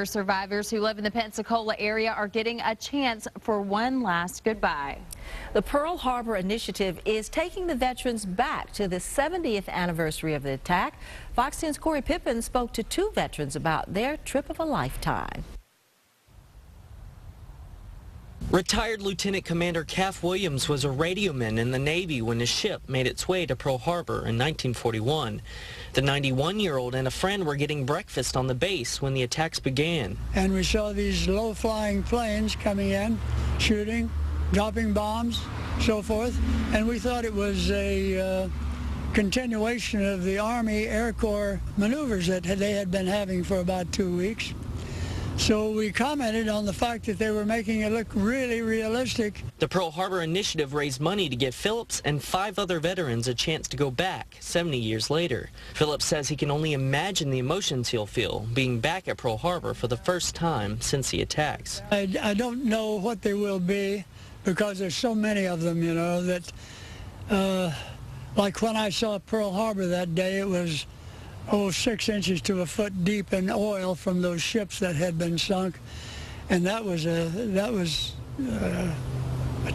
Survivors who live in the Pensacola area are getting a chance for one last goodbye. The Pearl Harbor Initiative is taking the veterans back to the 70th anniversary of the attack. Fox 10's Corey Pippen spoke to two veterans about their trip of a lifetime. Retired Lieutenant Commander Calf Williams was a radioman in the Navy when his ship made its way to Pearl Harbor in 1941. The 91-year-old and a friend were getting breakfast on the base when the attacks began. And we saw these low-flying planes coming in, shooting, dropping bombs, so forth. And we thought it was a continuation of the Army Air Corps maneuvers that they had been having for about 2 weeks. So we commented on the fact that they were making it look really realistic. The Pearl Harbor Initiative raised money to give Phillips and 5 other veterans a chance to go back 70 years later. Phillips says he can only imagine the emotions he'll feel being back at Pearl Harbor for the first time since the attacks. I don't know what they will be because there's so many of them, you know, that like when I saw Pearl Harbor that day, it was 6 inches to a foot deep in oil from those ships that had been sunk, and that was a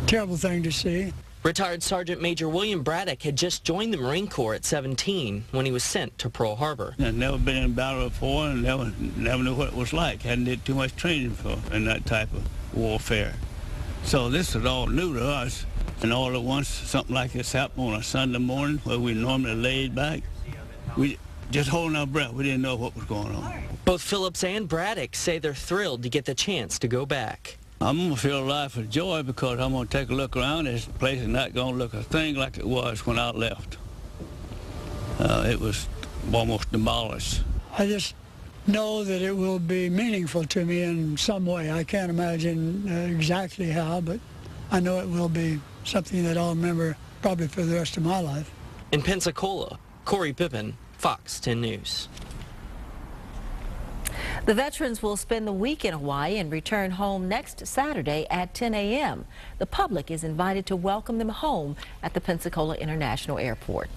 terrible thing to see. Retired Sergeant Major William Braddock had just joined the Marine Corps at 17 when he was sent to Pearl Harbor. I'd never been in battle before and never knew what it was like. Hadn't did too much training in that type of warfare. So this was all new to us, and all at once something like this happened on a Sunday morning where we normally laid back. We just holding our breath. We didn't know what was going on. Both Phillips and Braddock say they're thrilled to get the chance to go back. I'm going to feel alive with joy because I'm going to take a look around. This place is not going to look a thing like it was when I left. It was almost demolished. I just know that it will be meaningful to me in some way. I can't imagine exactly how, but I know it will be something that I'll remember probably for the rest of my life. In Pensacola, Corey Pippen, Fox 10 News. The veterans will spend the week in Hawaii and return home next Saturday at 10 a.m. The public is invited to welcome them home at the Pensacola International Airport.